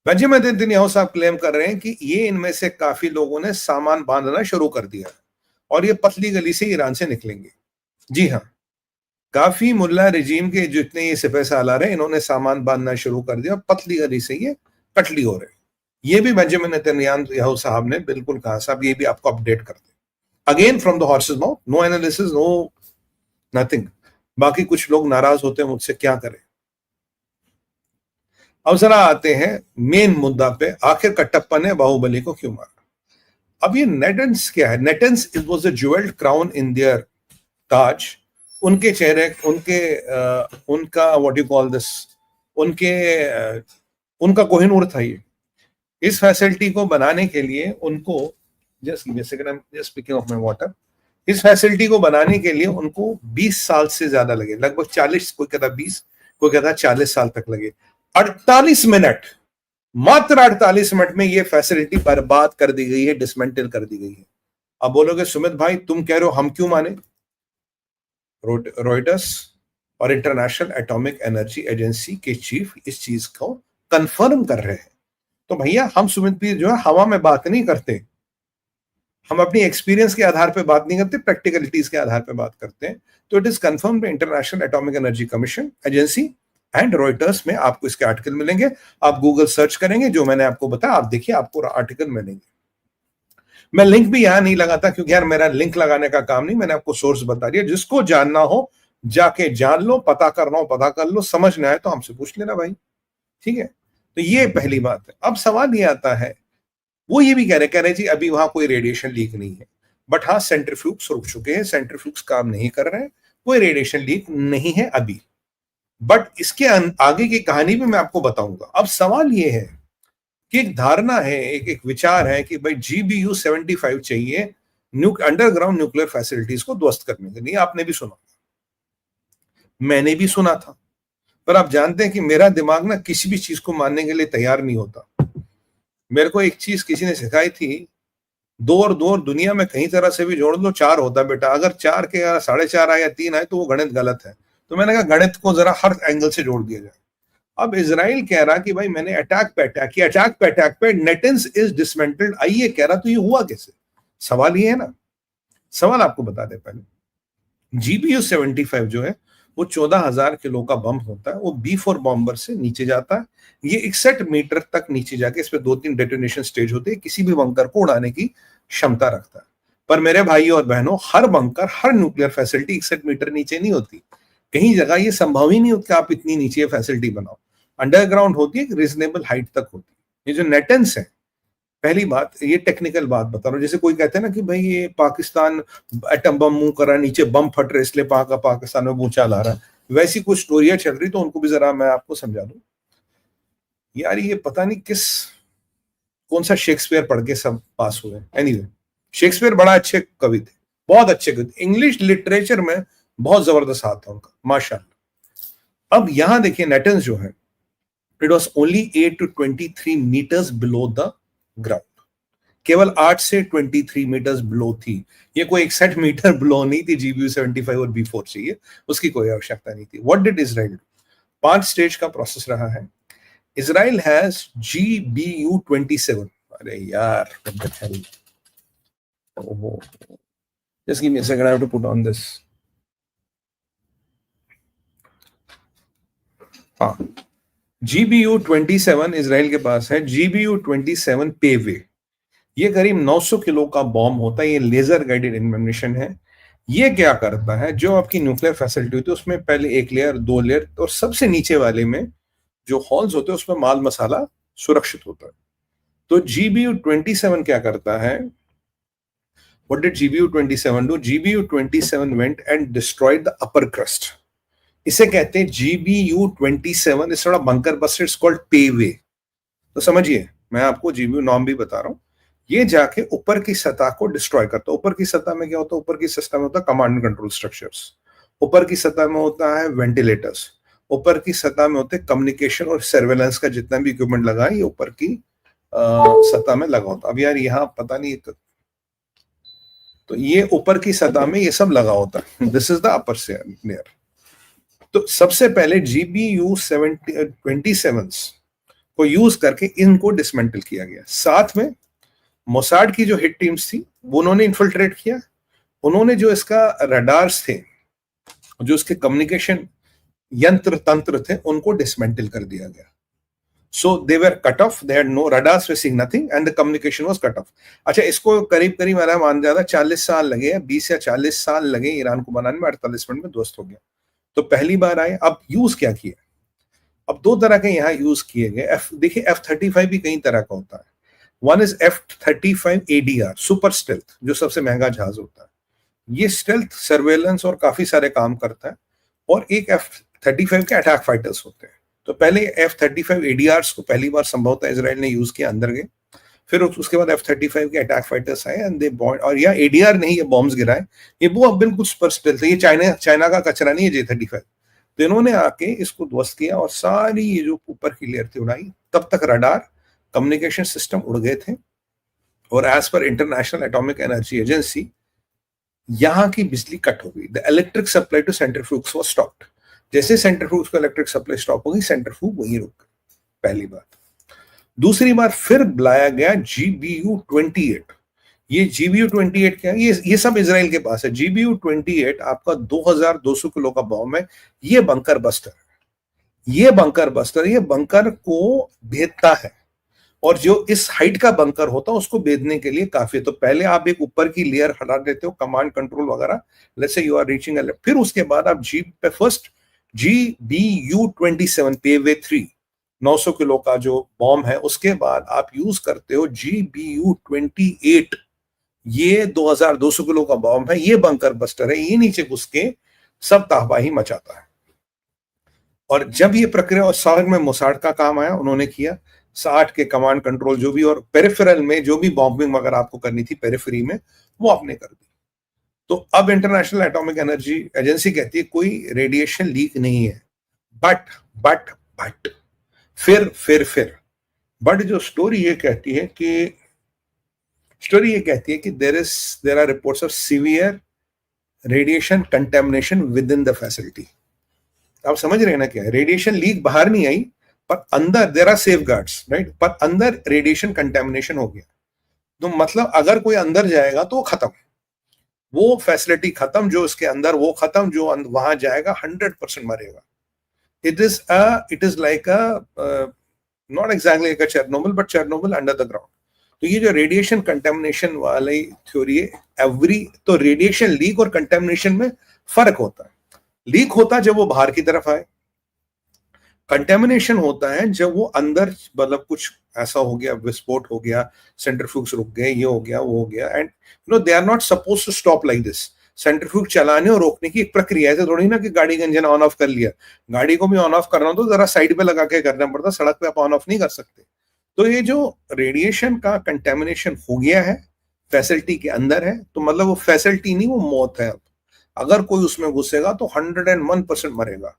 Benjamin Netanyahu साहब claim कर रहे हैं कि ये इनमें से काफी लोगों ने सामान बांधना शुरू कर दिया है और ये पतली गली से ईरान से निकलेंगे। जी हाँ, काफी मुल्ला रिजीम के जितने ये सिपह सालार हैं, इन्होंने सामान बांधना शुरू कर दिया, पतली गली से ये कटली हो रहे। ये भी बेंजामिन नेतन्याहू साहब ने बिल्कुल कहा। साहब ये भी आपको अपडेट कर दे, again from the horse's mouth, no analysis, no nothing. बाकी कुछ लोग नाराज होते हैं मुझसे, क्या करें। अब जरा आते हैं मेन मुद्दा पे, आखिर कटप्पा ने बाहुबली को क्यों मारा। अब ये नेटेंस क्या है? नेटेंस it was a jewelled crown in their Taj. उनके चेहरे, उनका व्हाट यू कॉल दिस, उनका कोहिनूर था ये। इस फैसिलिटी को बनाने के लिए उनको, just speaking of my water, इस फैसिलिटी को बनाने के लिए उनको 20 साल से ज्यादा लगे, लगभग 40, कोई कहता 20, कोई कहता 40 साल तक लगे। 48 मिनट, मात्र 48 मिनट में ये फैसिलिटी बर्बाद कर दी गई है, डिसमेंटल कर दी गई है। अब बोलोगे सुमित भाई तुम कह रहे हो, हम क्यों माने? रॉयटर्स और इंटरनेशनल एटॉमिक एनर्जी एजेंसी के चीफ इस चीज को कंफर्म कर रहे हैं। तो भैया हम सुमित भी जो है हवा में बात नहीं करते, हम अपनी एक्सपीरियंस के आधार पे बात नहीं करते, प्रैक्टिकलिटीज के आधार पे बात करते हैं। तो it is confirm bye international atomic energy commission agency and Reuters में आपको इसके आर्टिकल मिलेंगे। आप गूगल सर्च करेंगे, जो मैंने आपको बताया, आप देखिए आपको आर्टिकल मिलेंगे। मैं लिंक भी यहां नहीं लगाता क्योंकि यार मेरा लिंक लगाने का काम नहीं, मैंने आपको सोर्स बता दिया। जिसको जानना हो जाके जान लो, पता करना हो पता कर लो, समझ नहीं आए तो हमसे पूछ लेना भाई, ठीक है। तो ये पहली बात है। अब सवाल ये आता है, वो ये भी कह रहे जी अभी वहां कोई रेडिएशन लीक नहीं है, बट हाँ सेंट्रीफ्यूग्स रुक चुके हैं, सेंट्रीफ्यूग्स काम नहीं कर रहे हैं, कोई रेडिएशन लीक नहीं है अभी। बट इसके आगे की कहानी भी मैं आपको बताऊंगा। अब सवाल ये है कि एक धारणा है, एक विचार है कि भाई GBU 75 चाहिए अंडरग्राउंड न्यूक्लियर फैसिलिटीज को ध्वस्त करने के लिए। आपने भी सुना, मैंने भी सुना था, पर आप जानते हैं कि मेरा दिमाग ना किसी भी चीज को मानने के लिए तैयार नहीं होता। मेरे को एक चीज किसी ने सिखाई थी, 2 और 2 और दुनिया में कहीं तरह से भी जोड़ लो 4 होता है बेटा। अगर 4 के 4.5 आए या 3 आए तो वो गणित गलत है। तो मैंने कहा गणित को जरा हर एंगल से जोड़ दिया जाए। अब इजराइल कह रहा कि भाई मैंने अटैक पे अटैक किया, अटैक पे अटैक पे, नेटेंस इज डिसमेंटल्ड। आइए कह रहा, तो ये हुआ कैसे? सवाल ये है ना, सवाल आपको बता दे पहले। GBU 75 जो है वो 14,000 किलो का बम होता है। वो B4 बॉम्बर से नीचे जाता है, ये 61 मीटर तक नीचे जाके इस पे 2-3 डेटोनेशन स्टेज होते हैं, किसी भी बंकर को उड़ाने की क्षमता रखता है। पर मेरे भाइयों और बहनों, हर बंकर, हर न्यूक्लियर फैसिलिटी 61 मीटर नीचे नहीं होती। कहीं जगह ये संभव ही नहीं होता आप इतनी नीचे फैसिलिटी बनाओ। अंडरग्राउंड होती है, रीजनेबल हाइट तक होती है। ये जो नेटेंस है, पहली बात, ये टेक्निकल बात बता रहा हूँ। जैसे कोई कहते हैं ना कि भाई ये पाकिस्तान एटम बम मुंह कर रहा है, नीचे बम फट रहे इसलिए पाकिस्तान में भूचाल आ रहा है, वैसी कुछ स्टोरियां चल रही, तो उनको भी जरा मैं आपको समझा दूं। यार ये पता नहीं कौन सा शेक्सपियर पढ़ के सब पास हुए। एनीवे, शेक्सपियर बड़ा अच्छे कवि थे, बहुत अच्छे कवि, इंग्लिश लिटरेचर में बहुत जबरदस्त हाथ था उनका, माशाल्लाह। अब यहां देखिए नेटेंस जो है, it was only 8 to 23 meters below the ground. केवल 8 से 23 मीटर्स बिलो थी। ये कोई 61 मीटर बिलो नहीं थी। GBU 75 और B4 चाहिए, उसकी कोई आवश्यकता नहीं थी। What did Israel? 5 स्टेज का प्रोसेस रहा है। Israel has GBU 27। अरे यार, just give me a second, I have to put on this. हाँ, GBU 27 इजराइल के पास है। GBU 27 पेवे, ये करीब 900 किलो का बॉम्ब होता है। ये लेजर गाइडेड एम्यूनिशन है। ये क्या करता है, जो आपकी न्यूक्लियर फैसिलिटी होती है उसमें पहले 1 लेयर, 2 लेयर, और सबसे नीचे वाले में जो हॉल्स होते हैं उसमें माल मसाला सुरक्षित होता है। तो GBU 27 क्या करता है? What did GBU 27 do? GBU 27 went and destroyed the upper crust. इसे कहते हैं GBU 27 इस थोड़ा बंकर बस्टर, इट्स कॉल्ड पेवे। तो समझिए, मैं आपको GBU नाम भी बता रहा हूं। ये जाके ऊपर की सतह को डिस्ट्रॉय करता है। ऊपर की सतह में क्या होता है? ऊपर की सतह में होता है कमांड एंड कंट्रोल स्ट्रक्चर्स, ऊपर की सतह में होता है वेंटिलेटर्स, ऊपर की सतह में होते हैं कम्युनिकेशन और सर्वेलेंस का जितना भी इक्विपमेंट लगा है, ये ऊपर की सतह में लगा होता है। अब यार यहाँ पता नहीं, तो ये ऊपर की सतह में ये सब लगा होता है। This is the upper layer. तो सबसे पहले GBU 27 को को यूज करके इनको डिसमेंटल किया गया। साथ में मोसाड की जो हिट टीम्स थी वो उन्होंने इन्फिल्ट्रेट किया, उन्होंने जो इसका रडार्स थे, जो इसके कम्युनिकेशन यंत्र तंत्र थे, उनको डिसमेंटल कर दिया गया। So they were cut off, they had no radars, were seeing nothing and the communication was cut off. अच्छा, इसको करीब करीब मेरा मान जाता 40 साल लगे, 20 या 40 साल लगे ईरान को बनाने में, 48 मिनट में ध्वस्त हो गया। तो पहली बार आए। अब यूज क्या किया? अब दो तरह के यहाँ यूज किए गए। देखिए F-35 भी कई तरह का होता है। One is F-35 ADR, super stealth, जो सबसे महंगा जहाज होता है। ये स्टेल्थ सर्वेलेंस और काफी सारे काम करता है। और एक F-35 के अटैक फाइटर्स होते हैं। तो पहले F-35 ADRs को पहली बार संभवतः इजराइल ने यूज किया, अंदर गए। फिर उसके बाद F-35 के अटैक फाइटर्स आए एंड दे बॉम्ब, और यह ADR नहीं, ये बॉम्ब्स गिराए। ये वो बिल्कुल सुपर स्टेल्थ है, ये चाइना का कचरा नहीं है J-35। तो इन्होंने आके इसको ध्वस्त किया और सारी ये जो ऊपर की लेयर थी उड़ाई। तब तक रडार, कम्युनिकेशन सिस्टम उड़ गए थे। और as per international atomic energy agency, यहां की बिजली कट हो गई। The electric supply to centrifuges was stopped. जैसे सेंट्रीफ्यूग्स को इलेक्ट्रिक सप्लाई स्टॉप हो गई, सेंट्रीफ्यूग वहीं रुक गए। पहली बात। दूसरी बार फिर बुलाया गया GBU-28। ये GBU-28 क्या है? ये सब इजराइल के पास है। GBU-28 आपका 2200 किलो का बॉम्ब है। ये बंकर बस्टर, ये बंकर को भेदता है। और जो इस हाइट का बंकर होता है उसको भेदने के लिए काफी है। तो पहले आप एक ऊपर की लेयर हटा देते हो, कमांड कंट्रोल वगैरह, let's say you are reaching a, फिर उसके बाद आप फर्स्ट GBU-27 पेवे 3 900 किलो का जो बॉम्ब है, उसके बाद आप यूज करते हो GBU-28। ये 2200 किलो का बॉम्ब है, ये बंकर बस्टर है, ये नीचे घुस के सब तबाही मचाता है। और जब ये प्रक्रिया, और साथ में मोसाड का काम आया, उन्होंने किया 60 के कमांड कंट्रोल जो भी, और पेरिफेरल में जो भी बॉम्बिंग वगैरह आपको करनी थी पेरिफेरी में, वो आपने कर दी। तो अब इंटरनेशनल एटॉमिक एनर्जी एजेंसी कहती है कोई रेडिएशन लीक नहीं है। बट फिर बट जो स्टोरी ये कहती है कि there are reports of severe radiation contamination within the facility. आप समझ रहे हैं ना क्या है? रेडिएशन लीक बाहर नहीं आई, पर अंदर देयर आर सेफगार्ड्स, राइट, पर अंदर रेडिएशन कंटेमिनेशन हो गया। तो मतलब अगर कोई अंदर जाएगा तो खत्म, वो फैसिलिटी खत्म, जो उसके अंदर वो खत्म, जो वहां जाएगा 100% मरेगा। It is like not exactly like a Chernobyl, but Chernobyl under the ground. तो ये जो रेडिएशन कंटेमिनेशन वाली थ्योरी है, तो रेडिएशन लीक और कंटेमिनेशन में फर्क होता है। लीक होता है जब वो बाहर की तरफ आए, कंटेमिनेशन होता है जब वो अंदर, मतलब कुछ ऐसा हो गया, विस्फोट हो गया, सेंट्रीफ्यूग्स रुक गए, ये हो गया, वो हो गया। And they are not suppose to stop like this. Centrifuge चलाने और रोकने की एक प्रक्रिया है, थोड़ी ना कि गाड़ी का इंजन ऑन ऑफ कर लिया। गाड़ी को भी ऑन ऑफ करना हो तो जरा साइड पे लगा के करना पड़ता, सड़क पे आप ऑन ऑफ नहीं कर सकते। तो ये जो रेडिएशन का कंटेमिनेशन हो गया है, फैसिलिटी के अंदर है, तो मतलब वो फैसिलिटी नहीं, वो मौत है। अब अगर कोई उसमें घुसेगा तो 101% मरेगा।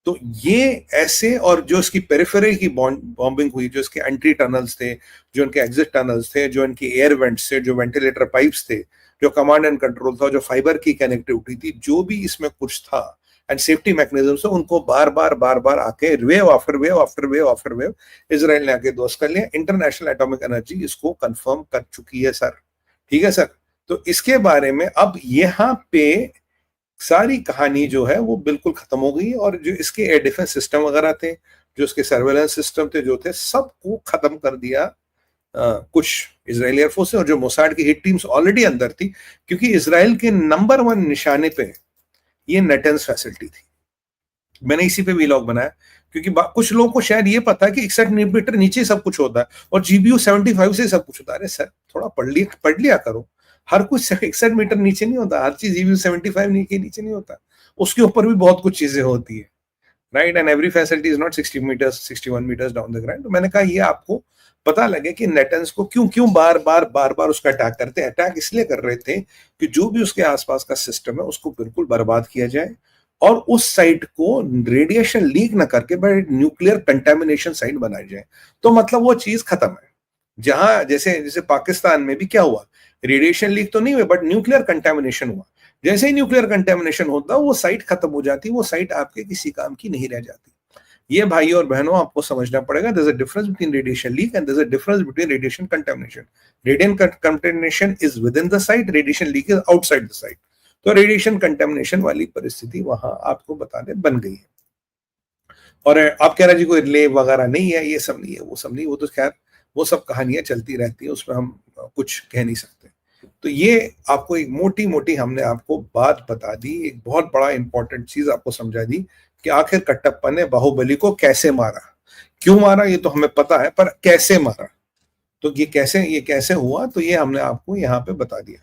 तो ये ऐसे, और जो इसकी पेरिफेरल की बॉम्बिंग हुई, जो इसके एंट्री टनल्स थे, जो इनके एग्जिट टनल्स थे, जो इनकी एयर वेंट्स थे, जो वेंटिलेटर पाइप्स थे, जो कमांड एंड कंट्रोल था, जो फाइबर की कनेक्टिविटी थी, जो भी इसमें कुछ था, एंड सेफ्टी मैकेनिज्म से, उनको बार बार आके वेव आफ्टर वेव इजराइल ने आके ध्वस्त कर लिया। इंटरनेशनल एटॉमिक एनर्जी इसको कंफर्म कर चुकी है सर। ठीक है सर। तो इसके बारे में अब यहाँ पे सारी कहानी जो है वो बिल्कुल खत्म हो गई। और जो इसके एयर डिफेंस सिस्टम वगैरह थे, जो इसके सर्वेलेंस सिस्टम थे, जो थे, सबको खत्म कर दिया कुछ इजरायली एयरफोर्स ने। और जो मोसाड की हिट टीम्स ऑलरेडी अंदर थी, क्योंकि इजराइल के नंबर 1 निशाने पे ये नेटेंस फैसिलिटी थी। मैंने इसी पे व्लॉग बनाया, क्योंकि कुछ लोगों को शायद ये पता है कि 61 मिलीमीटर नीचे सब कुछ होता है और GBU-75 से सब कुछ होता है। अरे सर, थोड़ा पढ़ लिया करो। हर कुछ 61 मीटर नीचे नहीं होता, हर चीज GBU-75 के नीचे नहीं होता, उसके ऊपर भी बहुत कुछ चीजें होती है, right. And every facility is not 60 meters 61 meters down the ground. तो मैंने कहा ये आपको पता लगे कि नेटेंस को क्यों बार उसका अटैक करते हैं। अटैक इसलिए कर रहे थे कि जो भी उसके आसपास का सिस्टम है उसको बिल्कुल बर्बाद किया जाए, और उस साइट को रेडिएशन लीक ना करके बट न्यूक्लियर कंटेमिनेशन साइट बनाई जाए। तो मतलब वो चीज खत्म है। जहां जैसे पाकिस्तान में भी क्या हुआ, रेडिएशन लीक तो नहीं हुआ बट न्यूक्लियर कंटेमिनेशन हुआ। जैसे ही न्यूक्लियर कंटेमिनेशन होता वो साइट खत्म हो जाती, वो साइट आपके किसी काम की नहीं रह जाती। ये भाइयों और बहनों आपको समझना पड़ेगा, there is a difference between radiation leak and there is a difference between radiation contamination. Radiation contamination is within the site, radiation leak is outside the site. तो रेडिएशन कंटामिनेशन वाली परिस्थिति वहां आपको बताने बन गई है। और आप कह रहे जी कोई लेब वगैरह नहीं है, ये सब नहीं है, वो सब नहीं, वो तो खैर वो सब कहानियां चलती रहती है, उसमें हम कुछ कह नहीं सकते। तो ये आपको एक मोटी मोटी हमने आपको बात बता दी, एक बहुत बड़ा इंपॉर्टेंट चीज आपको समझा दी कि आखिर कटप्पा ने बाहुबली को कैसे मारा। क्यों मारा ये तो हमें पता है, पर कैसे मारा, तो ये कैसे हुआ, तो ये हमने आपको यहाँ पे बता दिया।